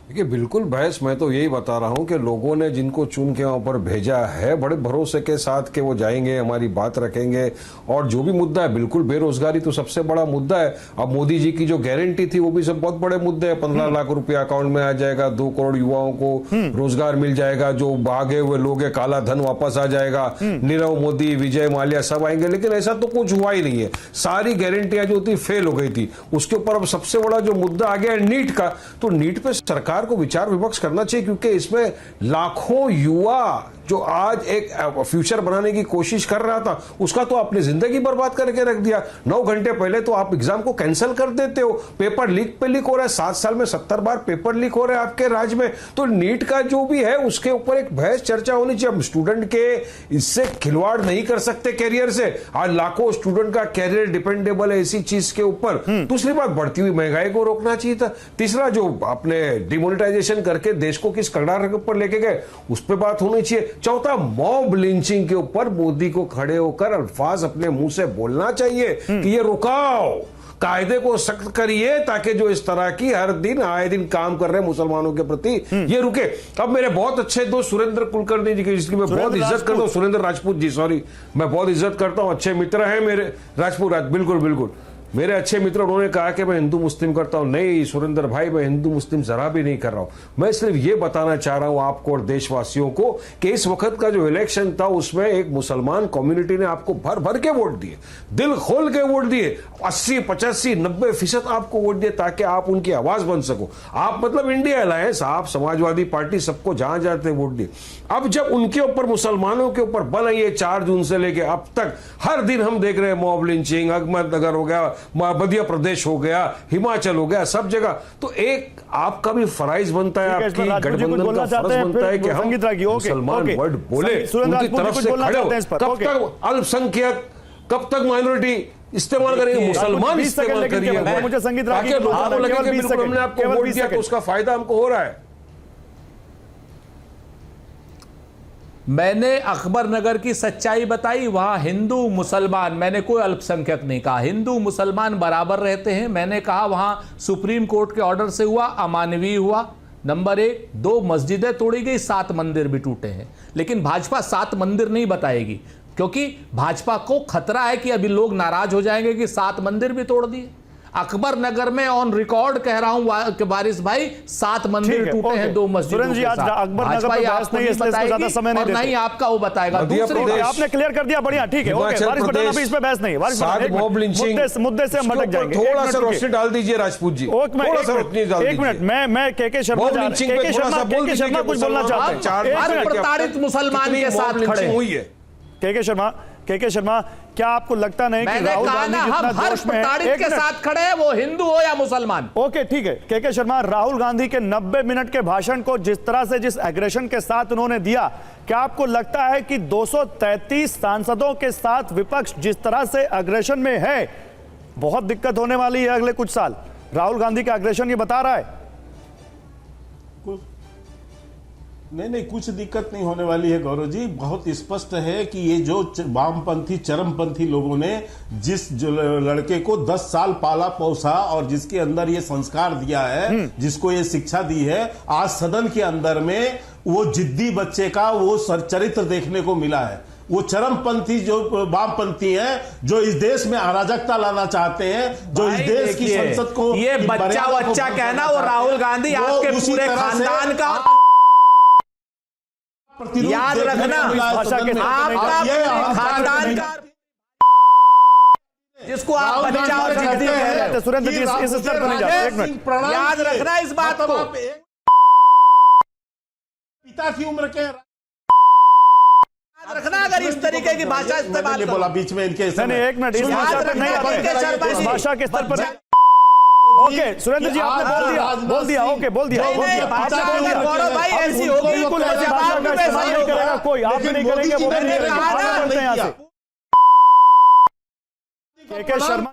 देखिए, बिल्कुल बहस। मैं तो यही बता रहा हूं कि लोगों ने जिनको चुन के वहां पर भेजा है, बड़े भरोसे के साथ कि वो जाएंगे, हमारी बात रखेंगे, और जो भी मुद्दा है, बिल्कुल बेरोजगारी तो सबसे बड़ा मुद्दा है। अब मोदी जी की जो गारंटी थी वो भी सब बहुत बड़े मुद्दे हैं। 15 लाख रुपया अकाउंट में आ जाएगा, 2 करोड़ युवाओं को रोजगार मिल जाएगा, जो भागे हुए लोग हैं काला धन वापस आ जाएगा, नीरव मोदी, विजय माल्या सब आएंगे। लेकिन ऐसा तो कुछ हुआ ही नहीं है। सारी गारंटियां जो थी फेल हो गई थी। उसके ऊपर अब सबसे बड़ा जो मुद्दा आ गया है नीट का, तो नीट पे सरकार को विचार विमर्श करना चाहिए, क्योंकि इसमें लाखों युवा जो आज एक फ्यूचर बनाने की कोशिश कर रहा था, उसका तो आपने जिंदगी बर्बाद करके रख दिया। 9 घंटे पहले तो आप एग्जाम को कैंसिल कर देते हो, पेपर लीक पे लीक हो रहा है। 7 साल में 70 बार पेपर लीक हो रहा है आपके राज्य में। तो नीट का जो भी है उसके ऊपर एक बहस चर्चा होनी चाहिए। स्टूडेंट के इससे खिलवाड़ नहीं कर सकते कैरियर से। आज लाखों स्टूडेंट का कैरियर डिपेंडेबल है इसी चीज के ऊपर। दूसरी बात, बढ़ती हुई महंगाई को रोकना चाहिए था। तीसरा, जो आपने डिमोनेटाइजेशन करके देश को किस कगार के ऊपर लेके गए, उस पर बात होनी चाहिए। चौथा, मॉब लिंचिंग के ऊपर मोदी को खड़े होकर अल्फाज अपने मुंह से बोलना चाहिए कि ये रुकाओ, कायदे को सख्त करिए, ताकि जो इस तरह की हर दिन आए दिन काम कर रहे हैं मुसलमानों के प्रति, ये रुके। अब मेरे बहुत अच्छे दोस्त सुरेंद्र कुलकर्णी जी, जिसकी मैं बहुत इज्जत करता हूं, सुरेंद्र राजपूत जी, सॉरी, मैं बहुत इज्जत करता हूं, अच्छे मित्र हैं मेरे, राजपूत बिल्कुल बिल्कुल। मेरे अच्छे मित्र उन्होंने कहा कि मैं हिंदू मुस्लिम करता हूं। नहीं सुरेंद्र भाई, मैं हिंदू मुस्लिम जरा भी नहीं कर रहा हूं। मैं सिर्फ ये बताना चाह रहा हूं आपको और देशवासियों को कि इस वक्त का जो इलेक्शन था उसमें एक मुसलमान कम्युनिटी ने आपको भर भर के वोट दिए, दिल खोल के वोट दिए, 80, 85, 90% आपको वोट दिए ताकि आप उनकी आवाज बन सको। आप मतलब इंडिया अलायंस, आप समाजवादी पार्टी, सबको जहां जाते वोट दिए। अब जब उनके ऊपर, मुसलमानों के ऊपर बल आई है 4 जून से लेके अब तक, हर दिन हम देख रहे हैं मॉब लिंचिंग, अहमदनगर हो गया, मध्य प्रदेश हो गया, हिमाचल हो गया, सब जगह। तो एक आपका भी फराइज बनता है, आपकी गठबंधन का फर्ज बनता है कि हम मुसलमान वर्ड बोले, उनकी तरफ से खड़े हो। कब तक अल्पसंख्यक, कब तक माइनॉरिटी इस्तेमाल करेंगे? मुसलमान इस्तेमाल करिए, मुझे संगीत रागी आपको लगे कि बिल्कुल हमने आपको वोट दिया तो उसका फायदा हमको हो रहा है। मैंने अकबर नगर की सच्चाई बताई, वहां हिंदू मुसलमान, मैंने कोई अल्पसंख्यक नहीं कहा, हिंदू मुसलमान बराबर रहते हैं। मैंने कहा वहां सुप्रीम कोर्ट के ऑर्डर से हुआ, अमानवीय हुआ। नंबर 1, 2 मस्जिदें तोड़ी गई, 7 मंदिर भी टूटे हैं। लेकिन भाजपा 7 मंदिर नहीं बताएगी, क्योंकि भाजपा को खतरा है कि अभी लोग नाराज हो जाएंगे कि 7 मंदिर भी तोड़ दिए। अकबर नगर में ऑन रिकॉर्ड कह रहा हूं कि वारिस भाई 7 मंदिर टूटे हैं 2 मस्जिदों के साथ। अकबर नगर पे बहस नहीं है, इसलिए इसको ज्यादा समय नहीं देते। नहीं आपका वो बताएगा। दूसरी आपने क्लियर कर दिया, बढ़िया, ठीक है, ओके। वारिस पठान अभी इस पे बहस नहीं है, मुद्दे से हम भटक जाएंगे। थोड़ा सा रोशनी डाल दीजिए राजपूत जी, थोड़ा सा रोशनी डाल दीजिए। एक मिनट, मैं के शर्मा कुछ बोलना चाहते हैं। प्रताड़ित मुसलमान के साथ खड़े हुई है के शर्मा, क्या आपको लगता नहीं कि राहुल गांधी जितना जोश में है, के साथ खड़े हैं, वो हिंदू हो या मुसलमान? ओके, ठीक है। के शर्मा, राहुल गांधी के 90 मिनट के भाषण को जिस तरह से, जिस एग्रेशन के साथ उन्होंने दिया, क्या आपको लगता है कि 233 सांसदों के साथ विपक्ष जिस तरह से एग्रेशन में है, बहुत दिक्कत होने वाली है अगले कुछ साल? राहुल गांधी का एग्रेशन ये बता रहा है। नहीं, कुछ दिक्कत नहीं होने वाली है गौरव जी। बहुत स्पष्ट है कि ये जो वामपंथी, चरमपंथी लोगों ने जिस लड़के को 10 साल पाला पोसा और जिसके अंदर ये संस्कार दिया है, जिसको ये शिक्षा दी है, आज सदन के अंदर में वो जिद्दी बच्चे का वो चरित्र देखने को मिला है। वो चरमपंथी जो वामपंथी हैं, जो इस देश में अराजकता लाना चाहते हैं, जो इस देश की संसद को, ये बच्चा कहना, वो राहुल गांधी आपके पूरे खानदान का याद रखना, आपका खानदान का, जिसको आप बच्चा और जिद्दी कह रहे हैं। सुरेंद्र जी इस स्तर पर नहीं जाते, एक मिनट याद रखना इस बात को। पिता की उम्र के याद रखना अगर इस तरीके की भाषा इस्तेमाल बोला बीच में इनके, नहीं, एक मिनट, इस भाषा पर नहीं आते, इस भाषा के स्तर पर। ओके सुरेंद्र जी, आपने बोल दिया, ओके, बोल दिया। गौरव भाई ऐसी होगी, बिल्कुल ऐसी भाषा का इस्तेमाल नहीं करेगा कोई, आप भी नहीं करेंगे, वो भी नहीं करेंगे। आगे बढ़ते हैं यहाँ से। के शर्मा,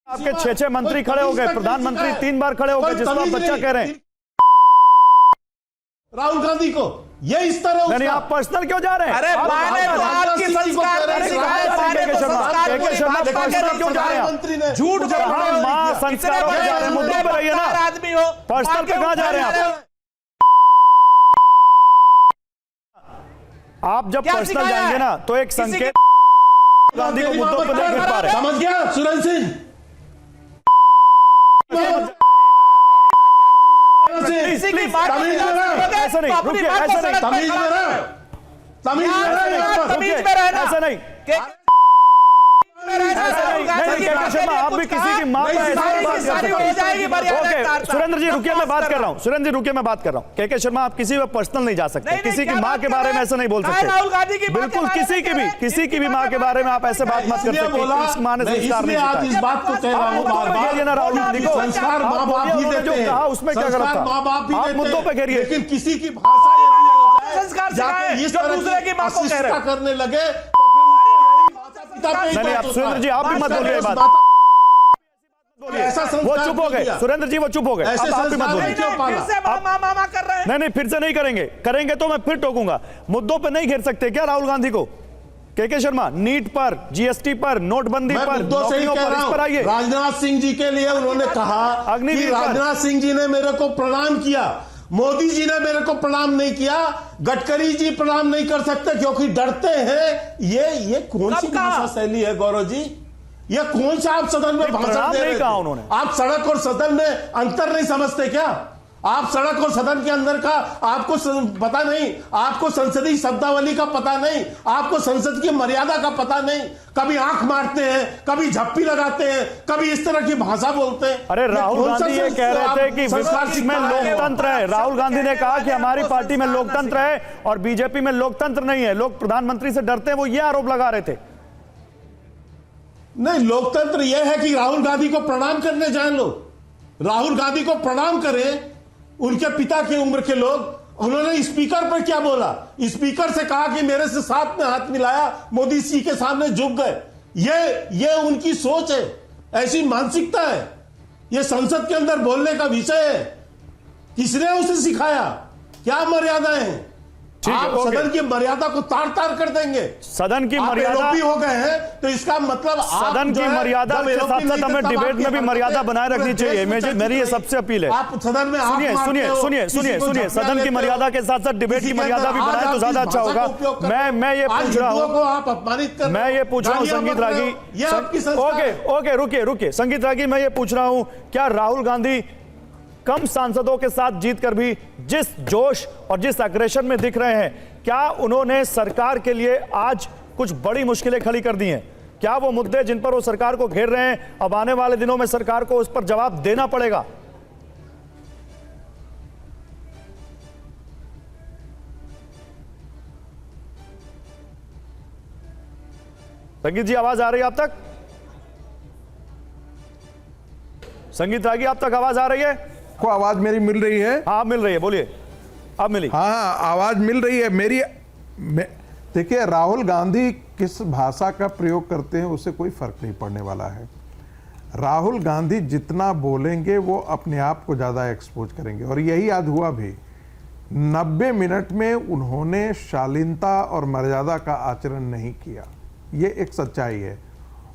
आपके 6 मंत्री खड़े हो गए, प्रधानमंत्री 3 बार खड़े हो गए, जिसको आप बच्चा कह रहे हैं राहुल गांधी को। ये इस तरह नहीं, आप पर्सनल क्यों जा रहे हैं? अरे माने तो आपकी संस्कार क्यों जा रहे हैं? झूठ मां संस्कारों पे जा रहे हैं, मुद्दे पर रहिए ना। आदमी हो, पर्सनल पे कहां जा रहे हैं आप? आप जब पर्सनल जाएंगे ना तो एक संकेत गांधी को मुद्दों पर नहीं गिर पा रहे। समझ गया सुरेंद्र सिंह? किसी की बात ऐसा नहीं, रुकिए, ऐसा नहीं, तमीज में रह, तमीज में रहना, ऐसा नहीं, आप भी किसी की मां का ऐसा बात कर सकते हैं। ओके सुरेंद्र जी रुकिए, मैं बात कर रहा हूं। सुरेंद्र जी रुकिए, मैं बात कर रहा हूं। के शर्मा, आप किसी पे पर्सनल नहीं जा सकते, किसी की मां के बारे में ऐसा नहीं बोल सकते। राहुल गांधी की बिल्कुल किसी की भी मां के बारे में आप ऐसे बात मत कर सकते। मां ने संस्कार नहीं आज इस बात को कह रहा हूं बार-बार, राहुल गांधी को संस्कार मां बाप भी देते हैं, कहा उसमें क्या गलत था? मां बाप भी आप देते मुद्दों पे हैं, घेरिए। लेकिन किसी की भाषा यदि हो जाए, संस्कार जाके इस जो तरह दूसरे की मां को कह रहे हैं, करने लगे तो फिर उनको यही भाषा पिता पे ही नहीं, आप सुरेंद्र जी आप भी मत बोलिए बात। ऐसा वो चुप हो गए, सुरेंद्र जी वो चुप हो गए, ऐसे आप भी मत बोलिए। फिर से मामा कर रहे हैं। नहीं, फिर से नहीं करेंगे तो मैं फिर टोकूंगा। मुद्दों पे नहीं घेर सकते क्या राहुल गांधी को? के शर्मा, नीट पर, जीएसटी पर, नोटबंदी पर, नौकरियों पर, इस पर आइए। राजनाथ सिंह जी के लिए उन्होंने कहा कि राजनाथ सिंह जी ने मेरे को प्रणाम किया, मोदी जी ने मेरे को प्रणाम नहीं किया, गडकरी जी प्रणाम नहीं कर सकते क्योंकि डरते हैं। ये कौन सी भाषा शैली है गौरव जी? ये कौन सा आप सदन में भाषण प्रणाम दे नहीं रहे कहा थे? उन्होंने। आप सड़क और सदन में अंतर नहीं समझते क्या? आप सड़क और सदन के अंदर का आपको पता नहीं, आपको संसदीय शब्दावली का पता नहीं, आपको संसद की मर्यादा का पता नहीं। कभी आंख मारते हैं, कभी झप्पी लगाते हैं, कभी इस तरह की भाषा बोलते हैं। अरे राहुल गांधी ये कह रहे थे कि विपक्ष में लोकतंत्र है। राहुल गांधी ने कहा कि हमारी पार्टी में लोकतंत्र है और बीजेपी में लोकतंत्र नहीं है, लोग प्रधानमंत्री से डरते हैं, वो ये आरोप लगा रहे थे। नहीं, लोकतंत्र यह है कि राहुल गांधी को प्रणाम करने जाए लोग, राहुल गांधी को प्रणाम करें। उनके पिता की उम्र के लोग, उन्होंने स्पीकर पर क्या बोला? स्पीकर से कहा कि मेरे से साथ में हाथ मिलाया, मोदी जी के सामने झुक गए। ये उनकी सोच है, ऐसी मानसिकता है। ये संसद के अंदर बोलने का विषय है। किसने उसे सिखाया? क्या मर्यादाएं हैं? आप सदन की मर्यादा को तार तार कर देंगे। सदन की आप मर्यादा एलोपी हो गए हैं, तो इसका मतलब सदन की मर्यादा के साथ साथ हमें डिबेट में भी मर्यादा बनाए रखनी चाहिए। मेरी ये सबसे अपील है। आप सदन में सुनिए, सदन की मर्यादा के साथ साथ डिबेट की मर्यादा भी बनाए तो ज्यादा अच्छा होगा। मैं ये पूछ रहा हूँ, आप अपमानित कर, मैं ये पूछ रहा हूँ संगीत रागी, ओके रुकिए संगीत रागी, मैं ये पूछ रहा हूँ, क्या राहुल गांधी कम सांसदों के साथ जीतकर भी जिस जोश और जिस अग्रेशन में दिख रहे हैं, क्या उन्होंने सरकार के लिए आज कुछ बड़ी मुश्किलें खड़ी कर दी हैं? क्या वो मुद्दे जिन पर वो सरकार को घेर रहे हैं, अब आने वाले दिनों में सरकार को उस पर जवाब देना पड़ेगा? संगीत जी, आवाज आ रही है आप तक? संगीत रागी, आप तक आवाज आ रही है? को आवाज मेरी मिल रही है? हाँ, मिल रही है, बोलिए। अब मिली? हाँ, आवाज मिल रही है मेरी। देखिए, राहुल गांधी किस भाषा का प्रयोग करते हैं उससे कोई फर्क नहीं पड़ने वाला है। राहुल गांधी जितना बोलेंगे वो अपने आप को ज्यादा एक्सपोज करेंगे, और यही आज हुआ भी। 90 मिनट में उन्होंने शालीनता और मर्यादा का आचरण नहीं किया, ये एक सच्चाई है।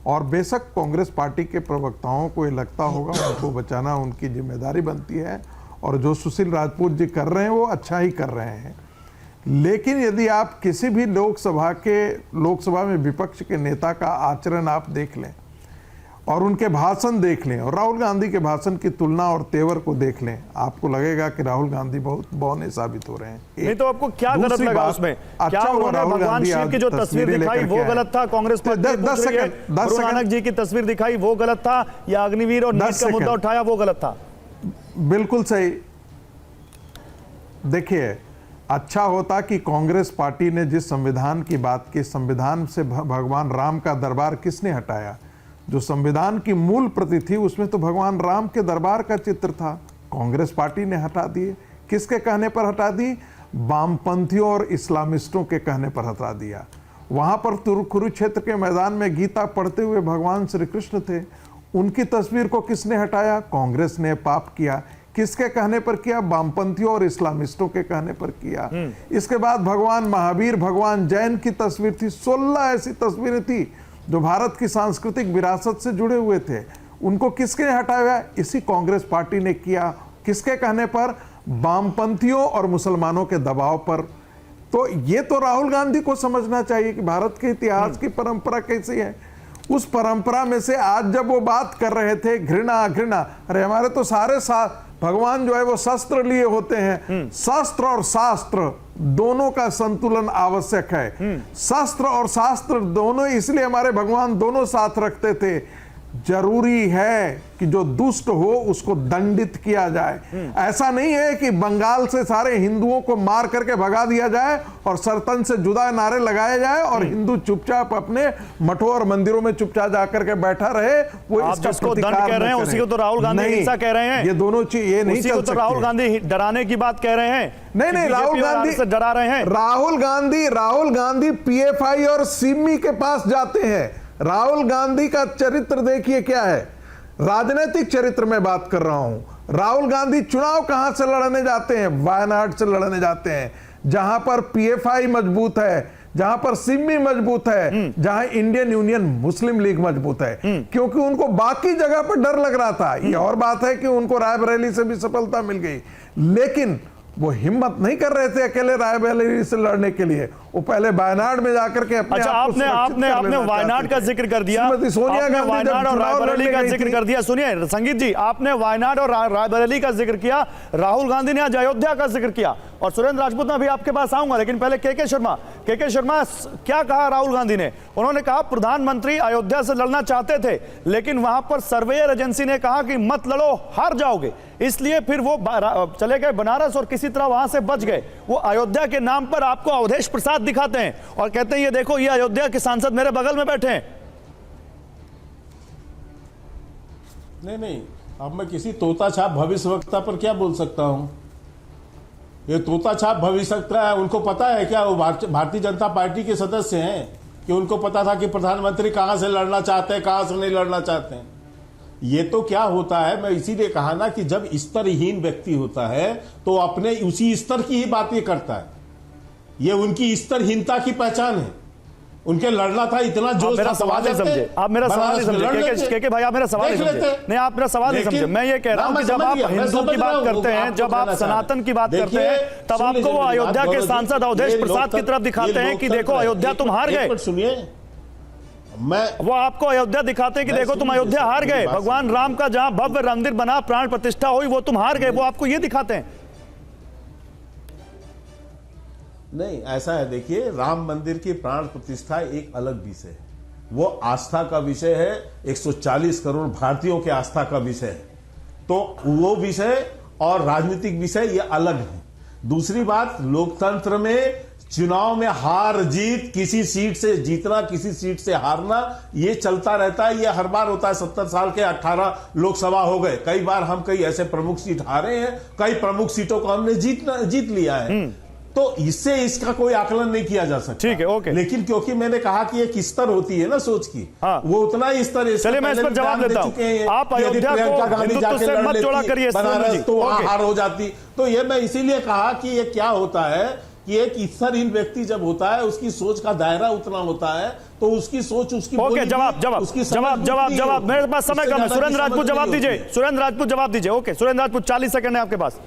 और बेशक कांग्रेस पार्टी के प्रवक्ताओं को ये लगता होगा उनको बचाना उनकी जिम्मेदारी बनती है, और जो सुशील राजपूत जी कर रहे हैं वो अच्छा ही कर रहे हैं। लेकिन यदि आप किसी भी लोकसभा में विपक्ष के नेता का आचरण आप देख लें और उनके भाषण देख लें और राहुल गांधी के भाषण की तुलना और तेवर को देख लें, आपको लगेगा कि राहुल गांधी बहुत बौने साबित हो रहे हैं। नहीं तो आपको क्या गलत लगा उसमें? क्या उन्होंने भगवान शिव की जो तस्वीर दिखाई वो गलत था? कांग्रेस पार्टी 10 सेकंड गुरु नानक जी की तस्वीर दिखाई वो गलत था, या अग्निवीर और नीट का मुद्दा उठाया वो गलत था? बिल्कुल सही। देखिए, अच्छा होता कि कांग्रेस पार्टी ने जिस संविधान की बात की, संविधान से भगवान राम का दरबार किसने हटाया? जो संविधान की मूल प्रति थी उसमें तो भगवान राम के दरबार का चित्र था, कांग्रेस पार्टी ने हटा दिए। किसके कहने पर हटा दी? वामपंथियों और इस्लामिस्टों के कहने पर हटा दिया। वहां पर कुरुक्षेत्र के मैदान में गीता पढ़ते हुए भगवान श्री कृष्ण थे, उनकी तस्वीर को किसने हटाया? कांग्रेस ने पाप किया। किसके कहने पर किया? वामपंथियों और इस्लामिस्टों के कहने पर किया। इसके बाद भगवान महावीर, भगवान जैन की तस्वीर थी। 16 ऐसी तस्वीरें थी जो भारत की सांस्कृतिक विरासत से जुड़े हुए थे, उनको किसके हटाया? इसी कांग्रेस पार्टी ने किया। किसके कहने पर? वामपंथियों और मुसलमानों के दबाव पर। तो ये तो राहुल गांधी को समझना चाहिए कि भारत के इतिहास की परंपरा कैसी है। उस परंपरा में से आज जब वो बात कर रहे थे घृणा, अरे हमारे तो सारे भगवान जो है वो शस्त्र लिए होते हैं। शस्त्र और शास्त्र दोनों का संतुलन आवश्यक है। शस्त्र और शास्त्र दोनों इसलिए हमारे भगवान दोनों साथ रखते थे। जरूरी है कि जो दुष्ट हो उसको दंडित किया जाए। ऐसा नहीं है कि बंगाल से सारे हिंदुओं को मार करके भगा दिया जाए और सरतन से जुदा नारे लगाए जाए और हिंदू चुपचाप अपने मठों और मंदिरों में चुपचाप जाकर के बैठा रहे। वो आप जिसको दंड कह रहे हैं उसी को तो राहुल गांधी हिंसा कह रहे हैं। ये दोनों चीज ये नहीं चल सकती। राहुल गांधी डराने की बात कह रहे हैं। नहीं, राहुल गांधी से डरा रहे हैं। राहुल गांधी पीएफआई और सिमी के पास जाते हैं। राहुल गांधी का चरित्र देखिए क्या है, राजनीतिक चरित्र में बात कर रहा हूं। राहुल गांधी चुनाव कहां से लड़ने जाते हैं? वायनाड से लड़ने जाते हैं, जहां पर पीएफआई मजबूत है, जहां पर सिमी मजबूत है, जहां इंडियन यूनियन मुस्लिम लीग मजबूत है। क्योंकि उनको बाकी जगह पर डर लग रहा था। ये और बात है कि उनको रायबरेली से भी सफलता मिल गई, लेकिन वो हिम्मत नहीं कर रहे थे अकेले रायबरेली से लड़ने के लिए। वो पहले वायनाड में जाकर के अपने अच्छा, आप को आपने सुरक्षित आपने कर आपने लेना वायनाड चाहते का थे। जिक्र कर दिया, श्रीमती सोनिया आपने गांधी जब वायनाड और चुनाव रायबरेली लड़ने का गई जिक्र थी, कर दिया। सुनिए संगीत जी, आपने वायनाड और रायबरेली का जिक्र किया, राहुल गांधी ने आज अयोध्या का जिक्र किया, और सुरेंद्र राजपूत में भी आपके पास आऊंगा, लेकिन पहले के शर्मा क्या कहा राहुल गांधी ने? उन्होंने कहा प्रधानमंत्री अयोध्या से लड़ना चाहते थे, लेकिन वहां पर सर्वेयर एजेंसी ने कहा कि मत लड़ो, हार जाओगे, इसलिए फिर वो चले गए बनारस और किसी तरह वहां से बच गए। वो अयोध्या के नाम पर आपको अवधेश प्रसाद दिखाते हैं और कहते हैं ये देखो, ये अयोध्या के सांसद मेरे बगल में बैठे हैं। नहीं, अब मैं किसी तोता छाप भविष्यवक्ता पर क्या बोल सकता हूं? ये तोता छाप भविष्यवक्ता है, उनको पता है क्या वो भारतीय जनता पार्टी के सदस्य हैं कि उनको पता था कि प्रधानमंत्री कहां से लड़ना चाहते हैं, कहां से नहीं लड़ना चाहते हैं? ये तो क्या होता है, मैं इसीलिए कहा ना कि जब स्तरहीन व्यक्ति होता है तो अपने उसी स्तर की ही बातें करता है। ये उनकी स्तरहीनता की पहचान है। उनके लड़ना था, इतना जोश था, मेरा सवाल नहीं समझे आप, मेरा सवाल नहीं समझे के भाई, आप मेरा सवाल नहीं समझे। नहीं, आप मेरा सवाल नहीं समझे। मैं ये कह रहा हूं कि जब आप हिंदू की बात करते हैं, जब आप सनातन की बात करते हैं, तब आपको वो अयोध्या के सांसद अवधेश प्रसाद की तरफ दिखाते हैं कि देखो अयोध्या तुम हार गए। सुनिए, वो आपको अयोध्या दिखाते हैं कि देखो तुम अयोध्या हार गए, भगवान राम का जहां भव्य मंदिर बना, प्राण प्रतिष्ठा हुई, वो तुम हार गए, वो आपको ये दिखाते हैं। नहीं, ऐसा है, देखिए, राम मंदिर की प्राण प्रतिष्ठा एक अलग विषय है, वो आस्था का विषय है, 140 करोड़ भारतीयों के आस्था का विषय है, तो वो विषय और राजनीतिक विषय ये अलग है। दूसरी बात, लोकतंत्र में चुनाव में हार जीत, किसी सीट से जीतना, किसी सीट से हारना, ये चलता रहता है, ये हर बार होता है। 70 साल के 18 लोकसभा हो गए, कई बार हम कई ऐसे प्रमुख सीट हारे हैं, कई प्रमुख सीटों को हमने जीत लिया है, तो इससे इसका कोई आकलन नहीं किया जा सकता। ठीक है, ओके। लेकिन क्योंकि मैंने कहा कि एक स्तर होती है ना सोच की, हाँ। वो उतना ही स्तर। चलिए मैं इस पर जवाब देता हूं। आप अयोध्या को हिंदुत्व से मत जोड़ा करिए बनारस, तो वहां हार हो जाती। तो ये मैं इसीलिए कहा कि ये क्या होता है कि एक स्तरहीन व्यक्ति जब होता है, उसकी सोच का दायरा उतना होता है, तो उसकी सोच, उसकी ओके, जवाब मेरे पास समय कम है। सुरेंद्र राजपूत जवाब दीजिए, सुरेंद्र राजपूत जवाब दीजिए। ओके सुरेंद्र राजपूत, 40 सेकंड है आपके पास।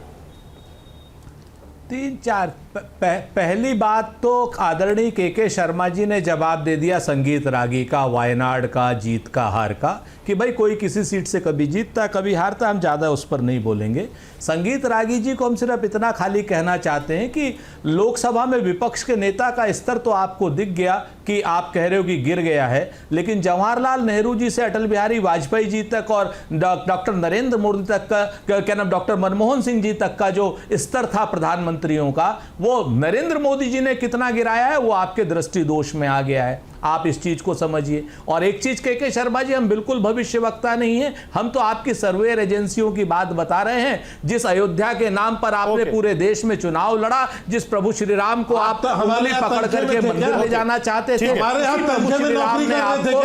3-4 पहली बात तो आदरणीय के शर्मा जी ने जवाब दे दिया संगीत रागी का, वायनाड का, जीत का, हार का, कि भाई कोई किसी सीट से कभी जीतता कभी हारता, हम ज़्यादा उस पर नहीं बोलेंगे। संगीत रागी जी को हम सिर्फ इतना खाली कहना चाहते हैं कि लोकसभा में विपक्ष के नेता का स्तर तो आपको दिख गया कि आप कह रहे हो कि गिर गया है, लेकिन जवाहरलाल नेहरू जी से अटल बिहारी वाजपेयी जी तक और डॉक्टर नरेंद्र मोदी तक का, क्या नाम, डॉक्टर मनमोहन सिंह जी तक का जो स्तर था प्रधानमंत्रियों का, वो नरेंद्र मोदी जी ने कितना गिराया है, वो आपके दृष्टि दोष में आ गया है। आप इस चीज को समझिए। और एक चीज के शर्मा जी, हम बिल्कुल भविष्यवक्ता नहीं हैं, हम तो आपकी सर्वेयर एजेंसियों की बात बता रहे हैं। जिस अयोध्या के नाम पर आपने पूरे देश में चुनाव लड़ा, जिस प्रभु श्री राम को आप उंगली पकड़ करके मंदिर ले जाना चाहते थे, प्रभु श्री राम ने आपको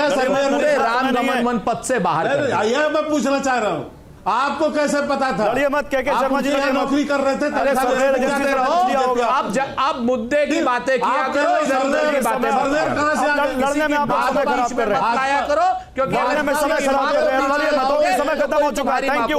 पूरे राम नमन पद से बाहर कर दिया। यह मैं पूछना चाह रहा हूं, आपको कैसे पता था? लड़िए मत, के शर्मा जी नौकरी कर रहे थे, आप मुद्दे की बातें किया करो, इधर की बातें लड़ने में आप समय खराब कर रहे हैं, करो, क्योंकि समय खराब कर रहे हैं। समय खत्म हो चुका है। Thank you.